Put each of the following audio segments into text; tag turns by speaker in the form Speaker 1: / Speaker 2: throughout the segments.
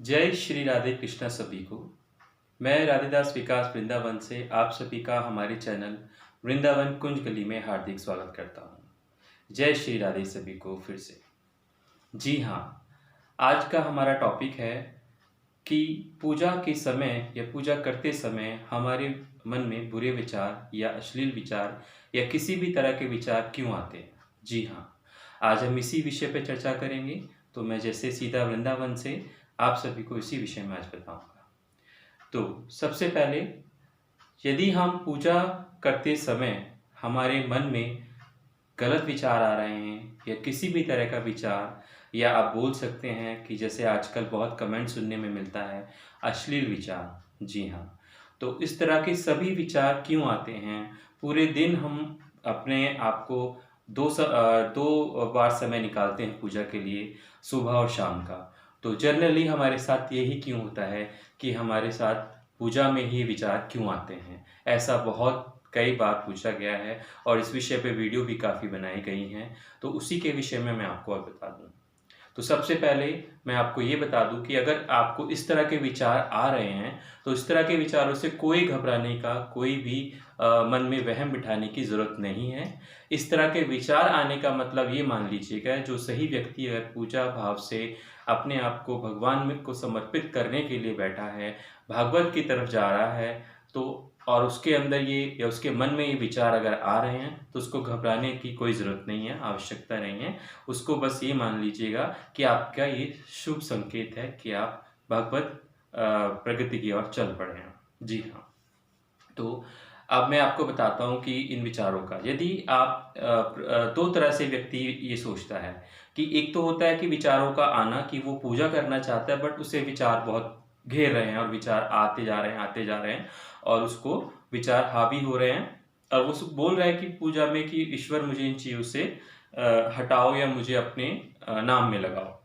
Speaker 1: जय श्री राधे कृष्णा सभी को। मैं राधेदास विकास वृंदावन से आप सभी का हमारे चैनल वृंदावन कुंज गली में हार्दिक स्वागत करता हूँ। जय श्री राधे सभी को फिर से। जी हाँ, आज का हमारा टॉपिक है कि पूजा के समय या पूजा करते समय हमारे मन में बुरे विचार या अश्लील विचार या किसी भी तरह के विचार क्यों आते हैं। जी हाँ, आज हम इसी विषय पर चर्चा करेंगे। तो मैं जैसे सीधा वृंदावन से आप सभी को इसी विषय में आज बताऊंगा। तो सबसे पहले, यदि हम पूजा करते समय हमारे मन में गलत विचार आ रहे हैं या किसी भी तरह का विचार, या आप बोल सकते हैं कि जैसे आजकल बहुत कमेंट सुनने में मिलता है, अश्लील विचार। जी हाँ, तो इस तरह के सभी विचार क्यों आते हैं? पूरे दिन हम अपने आप को दो बार समय निकालते हैं पूजा के लिए, सुबह और शाम का। तो जनरली हमारे साथ यही क्यों होता है कि हमारे साथ पूजा में ही विचार क्यों आते हैं? ऐसा बहुत कई बार पूछा गया है और इस विषय पे वीडियो भी काफ़ी बनाई गई हैं। तो उसी के विषय में मैं आपको और बता दूं। तो सबसे पहले मैं आपको ये बता दूं कि अगर आपको इस तरह के विचार आ रहे हैं तो इस तरह के विचारों से कोई घबराने का, कोई भी मन में वहम बिठाने की ज़रूरत नहीं है। इस तरह के विचार आने का मतलब ये मान लीजिएगा, जो सही व्यक्ति अगर पूजा भाव से अपने आप को भगवान में को समर्पित करने के लिए बैठा है, भागवत की तरफ जा रहा है, तो और उसके अंदर ये या उसके मन में ये विचार अगर आ रहे हैं तो उसको घबराने की कोई ज़रूरत नहीं है, आवश्यकता नहीं है। उसको बस ये मान लीजिएगा कि आपका ये शुभ संकेत है कि आप भगवत प्रगति की ओर चल पड़े हैं। जी हाँ, तो अब मैं आपको बताता हूँ कि इन विचारों का, यदि आप दो तरह से व्यक्ति ये सोचता है कि एक तो होता है कि विचारों का आना, कि वो पूजा करना चाहता है बट उसे विचार बहुत घेर रहे हैं और विचार आते जा रहे हैं और उसको विचार हावी हो रहे हैं और वो बोल रहा है कि पूजा में कि ईश्वर मुझे इन चीज़ों से हटाओ या मुझे अपने नाम में लगाओ,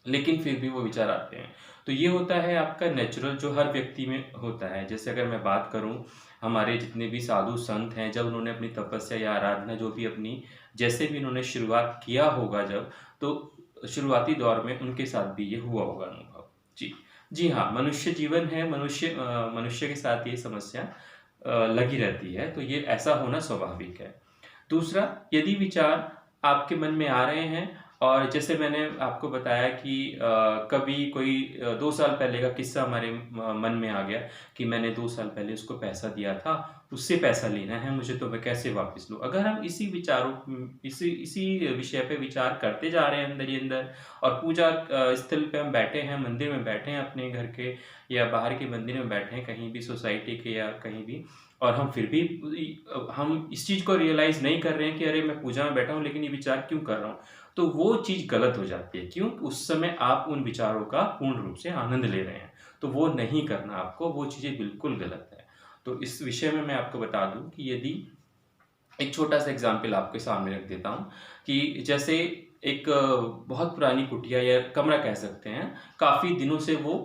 Speaker 1: लेकिन फिर भी वो विचार आते हैं। तो ये होता है आपका नेचुरल, जो हर व्यक्ति में होता है। जैसे अगर मैं बात करूं, हमारे जितने भी साधु संत हैं, जब उन्होंने अपनी तपस्या या आराधना जो भी अपनी जैसे भी उन्होंने शुरुआत किया होगा जब, तो शुरुआती दौर में उनके साथ भी ये हुआ होगा अनुभव। जी जी हाँ, मनुष्य जीवन है, मनुष्य के साथ ये समस्या लगी रहती है, तो ये ऐसा होना स्वाभाविक है। दूसरा, यदि विचार आपके मन में आ रहे हैं और जैसे मैंने आपको बताया कि कभी कोई 2 साल पहले का किस्सा हमारे मन में आ गया कि मैंने 2 साल पहले उसको पैसा दिया था, उससे पैसा लेना है मुझे, तो मैं कैसे वापस लूँ? अगर हम इसी इसी विषय पे विचार करते जा रहे हैं अंदर ही अंदर, और पूजा स्थल पे हम बैठे हैं, मंदिर में बैठे हैं अपने घर के या बाहर के मंदिर में बैठे हैं, कहीं भी सोसाइटी के या कहीं भी, और हम फिर भी हम इस चीज़ को रियलाइज़ नहीं कर रहे हैं कि अरे मैं पूजा में बैठा हूँ लेकिन ये विचार क्यों कर रहा हूँ, तो वो चीज़ गलत हो जाती है। क्यों? उस समय आप उन विचारों का पूर्ण रूप से आनंद ले रहे हैं, तो वो नहीं करना आपको, वो चीज़ें बिल्कुल गलत है। तो इस विषय में मैं आपको बता दूँ कि यदि एक छोटा-सा एग्ज़ाम्पल आपके सामने रख देता हूँ कि जैसे एक बहुत पुरानी कुटिया या कमरा कह सकते हैं, काफ़ी दिनों से वो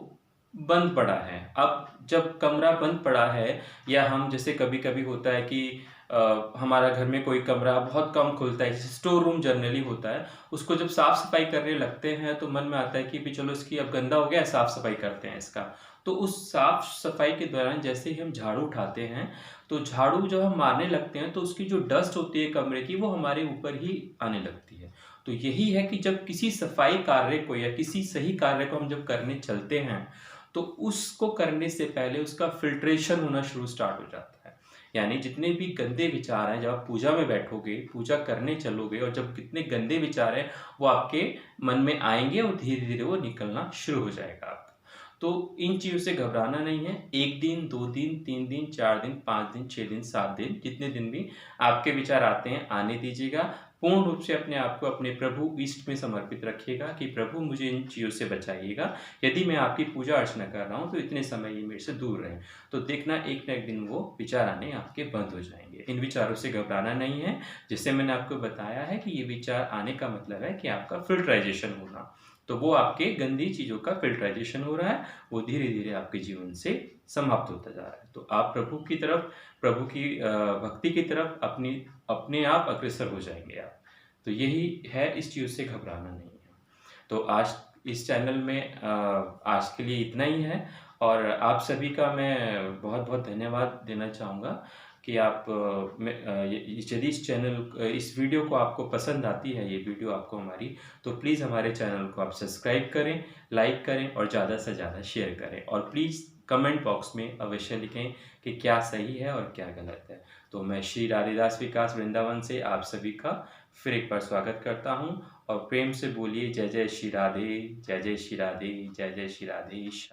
Speaker 1: बंद पड़ा है। अब जब कमरा बंद पड़ा है, या हम जैसे कभी-कभी होता है कि हमारा घर में कोई कमरा बहुत कम खुलता है, जैसे स्टोर रूम जनरली होता है, उसको जब साफ-सफाई करने लगते हैं तो मन में आता है कि भी चलो इसकी अब गंदा हो गया है, साफ-सफाई करते हैं इसका। तो उस साफ-सफाई के दौरान जैसे ही हम झाड़ू उठाते हैं, तो झाड़ू जब हम मारने लगते हैं तो उसकी जो डस्ट होती है कमरे की, वो हमारे ऊपर ही आने लगती है। तो यही है कि जब किसी सफाई कार्य को या किसी सही कार्य को हम जब करने चलते हैं, तो उसको करने से पहले उसका फ़िल्ट्रेशन होना स्टार्ट हो जाता है। यानी जितने भी गंदे विचार हैं, जब आप पूजा में बैठोगे, पूजा करने चलोगे और जब कितने गंदे विचार हैं, वो आपके मन में आएँगे और धीरे-धीरे वो निकलना शुरू हो जाएगा आपका। तो इन चीज़ों से घबराना नहीं है। 1 दिन, 2 दिन, 3 दिन, 4 दिन, 5 दिन, 6 दिन, 7 दिन, जितने दिन भी आपके विचार आते हैं, आने दीजिएगा। पूर्ण रूप से अपने आप को अपने प्रभु इष्ट में समर्पित रखिएगा कि प्रभु मुझे इन चीज़ों से बचाइएगा। यदि मैं आपकी पूजा अर्चना कर रहा हूँ तो इतने समय ये मेरे से दूर रहें। तो देखना एक न एक दिन वो विचार आने आपके बंद हो जाएँगे। इन विचारों से घबराना नहीं है। जैसे मैंने आपको बताया है कि ये विचार आने का मतलब है कि आपका फ़िल्टराइज़ेशन होना। तो वो आपके गंदी चीज़ों का फ़िल्टराइज़ेशन हो रहा है, वो धीरे-धीरे आपके जीवन से समाप्त होता जा रहा है। तो आप प्रभु की तरफ, प्रभु की भक्ति की तरफ अपने आप अग्रसर हो जाएँगे आप। तो यही है, इस चीज़ से घबराना नहीं है। तो आज इस चैनल में आज के लिए इतना ही है और आप सभी का मैं बहुत-बहुत धन्यवाद देना चाहूँगा कि आप यदि इस वीडियो को आपको पसंद आती है ये वीडियो आपको हमारी, तो प्लीज़ हमारे चैनल को आप सब्सक्राइब करें, लाइक करें और ज़्यादा से ज़्यादा शेयर करें और प्लीज़ कमेंट बॉक्स में अवश्य लिखें कि क्या सही है और क्या गलत है। तो मैं श्री राधिदास विकास वृंदावन से आप सभी का फिर एक बार स्वागत करता हूँ और प्रेम से बोलिए जय जय श्री राधे, जय जय श्री राधे, जय जय श्री राधे।